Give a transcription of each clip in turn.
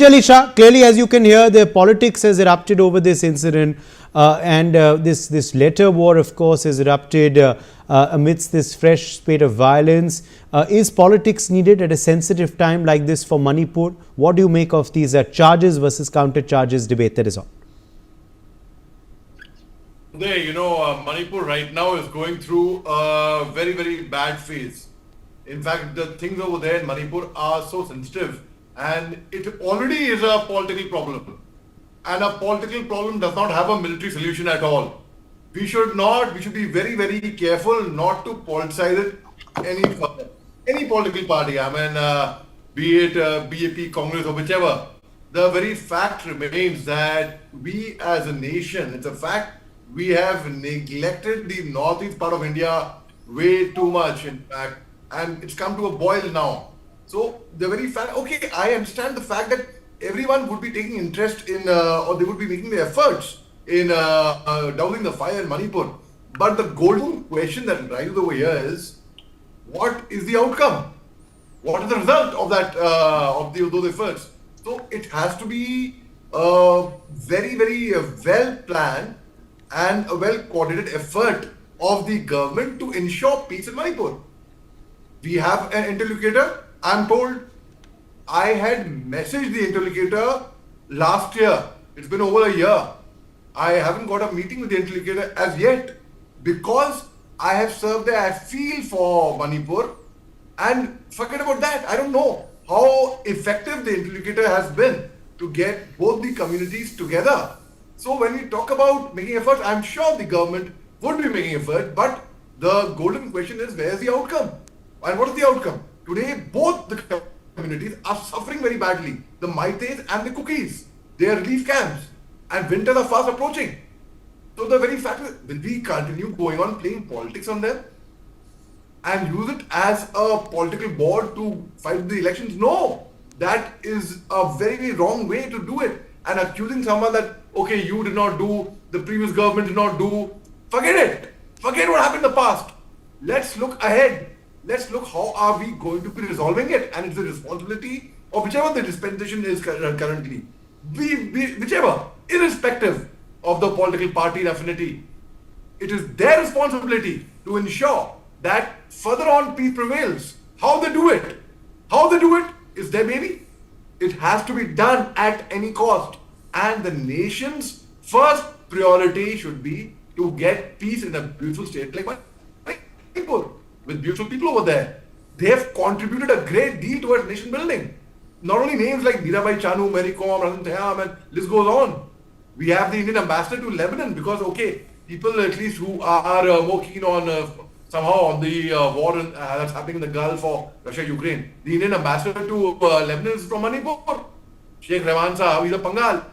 Ali Shah, clearly, as you can hear, the politics has erupted over this incident, and this letter war, of course, has erupted amidst this fresh spate of violence. Is politics needed at a sensitive time like this for Manipur? What do you make of these charges versus counter charges debate that is on? Manipur right now is going through a very, very bad phase. In fact, the things over there in Manipur are so sensitive, and it already is a political problem. And a political problem does not have a military solution at all. We should be very, very careful not to politicize it any further. Any political party, be it BJP, Congress, or whichever. The very fact remains that we as a nation, it's a fact, we have neglected the northeast part of India way too much, in fact, and it's come to a boil now. So the very fact, okay, I understand the fact that everyone would be taking interest in, or they would be making the efforts in dousing the fire in Manipur. But the golden question that rises over here is, what is the outcome? What is the result of that, of those efforts? So it has to be a very, very well planned and a well coordinated effort of the government to ensure peace in Manipur. We have an interlocutor. I'm told I had messaged the interlocutor last year. It's been over a year. I haven't got a meeting with the interlocutor as yet because I have served there. I feel for Manipur, and forget about that. I don't know how effective the interlocutor has been to get both the communities together. So when we talk about making efforts, I'm sure the government would be making effort, but the golden question is, where is the outcome? And what is the outcome? Today, both the communities are suffering very badly. The Maites and the Cookies, their relief camps, and winters are fast approaching. So the very fact is, will we continue going on playing politics on them and use it as a political board to fight the elections? No, that is a very, very wrong way to do it. And accusing someone that, okay, you did not do, the previous government did not do, forget it. Forget what happened in the past. Let's look ahead. Let's look how are we going to be resolving it. And it's the responsibility of whichever the dispensation is currently. Whichever, irrespective of the political party and affinity. It is their responsibility to ensure that further on peace prevails. How they do it? How they do it is their baby. It has to be done at any cost. And the nation's first priority should be to get peace in a beautiful state like Manipur, with beautiful people over there. They have contributed a great deal towards nation building. Not only names like Mirabai Chanu, Mary Kom, Razan Tayam, and list goes on. We have the Indian ambassador to Lebanon because, okay, people at least who are more keen on somehow on the war that's happening in the Gulf or Russia-Ukraine. The Indian ambassador to Lebanon is from Manipur. Sheikh Rahman Sahab, he's a Pangal.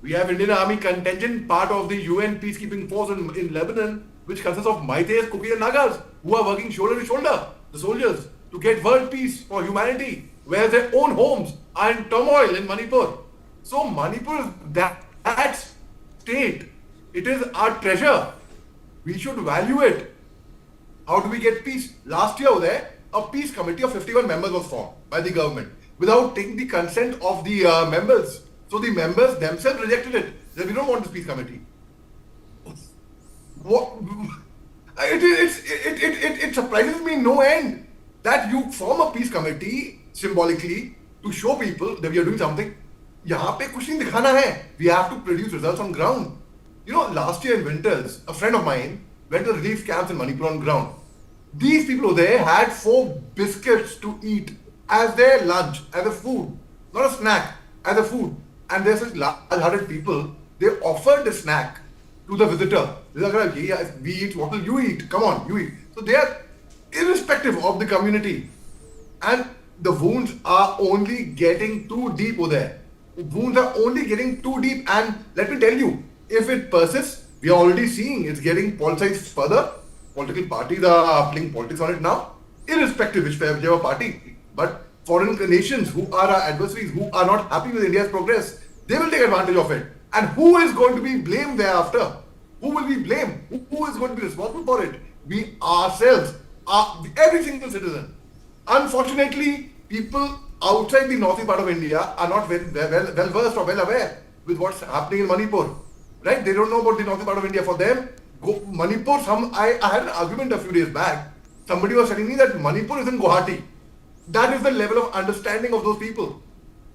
We have Indian Army contingent, part of the UN peacekeeping force in Lebanon, which consists of Maites, Kukis and Nagas, who are working shoulder to shoulder, the soldiers, to get world peace for humanity, where their own homes are in turmoil in Manipur. So Manipur is that state. It is our treasure. We should value it. How do we get peace? Last year over there, a peace committee of 51 members was formed by the government without taking the consent of the members. So the members themselves rejected it. They said, we don't want this peace committee. What? It surprises me no end that you form a peace committee symbolically to show people that we are doing something. यहाँ पे कुछ नहीं दिखाना है. We have to produce results on ground. You know, last year in winters, a friend of mine went to relief camps in Manipur on ground. These people over there had 4 biscuits to eat as their lunch, as a food, not a snack, as a food. And there's such large-hearted people, they offered the snack to the visitor. They're like, yeah, we eat, what will you eat? Come on, you eat. So they are irrespective of the community. And the wounds are only getting too deep over there. Wounds are only getting too deep. And let me tell you, if it persists, we are already seeing it's getting politicized further. Political parties are playing politics on it now, irrespective of whichever party. But foreign nations who are our adversaries, who are not happy with India's progress, they will take advantage of it. And who is going to be blamed thereafter? Who will be blamed? Who is going to be responsible for it? We ourselves, every single citizen. Unfortunately, people outside the northeast part of India are not well versed or well aware with what's happening in Manipur. Right? They don't know about the northern part of India. For them, Manipur, I had an argument a few days back. Somebody was telling me that Manipur is in Guwahati. That is the level of understanding of those people.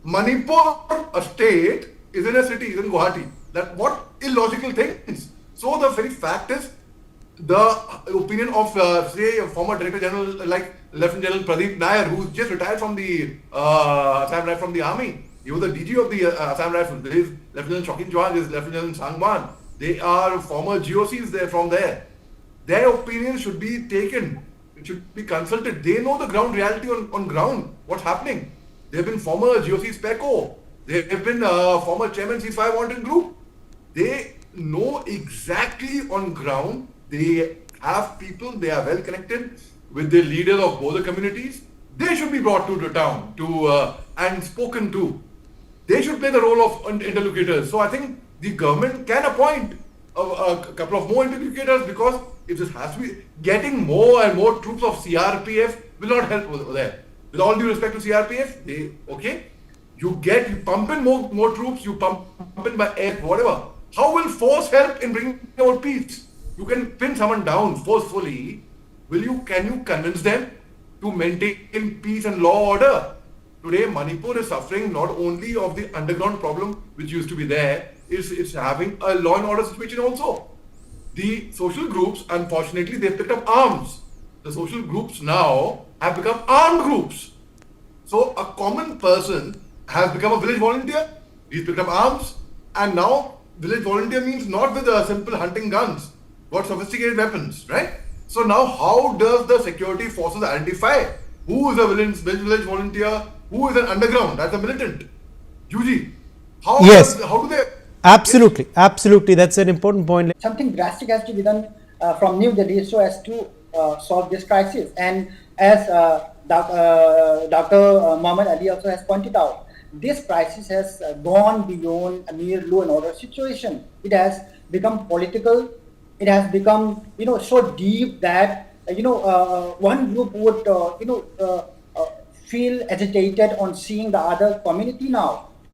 Manipur, a state, is in a city, is in Guwahati. That what illogical things. So the very fact is, the opinion of say a former Director General like Lieutenant General Pradeep Nair, who's just retired from the Assam Rifle from the army. He was the DG of the Assam Rifle. There is Lieutenant Shokin Chauhan, there is Lieutenant Sangman. They are former GOCs there from there. Their opinion should be taken. It should be consulted. They know the ground reality on ground. What's happening? They have been former GOC SPECO. They have been former chairman C5 Wanted Group. They know exactly on ground. They have people. They are well connected with the leaders of both the communities. They should be brought to the town and spoken to. They should play the role of interlocutors. So I think the government can appoint a couple of more interlocutors, because if this has to be, getting more and more troops of CRPF will not help over there. With all due respect to CRPF, you pump in more troops, you pump in by air, whatever. How will force help in bringing about peace? You can pin someone down forcefully. Can you convince them to maintain peace and law order? Today, Manipur is suffering not only of the underground problem which used to be there, it's having a law and order situation also. The social groups, unfortunately, they've picked up arms. The social groups now have become armed groups. So a common person has become a village volunteer. He's picked up arms, and now village volunteer means not with simple hunting guns, but sophisticated weapons, right? So now how does the security forces identify who is a village volunteer, who is an underground, that's a militant? UG, how do they... Absolutely, absolutely. That's an important point. Something drastic has to be done from New Delhi so as to solve this crisis. And as Dr. Muhammad Ali also has pointed out, this crisis has gone beyond a mere law and order situation. It has become political. It has become, so deep that, one group would, feel agitated on seeing the other community now.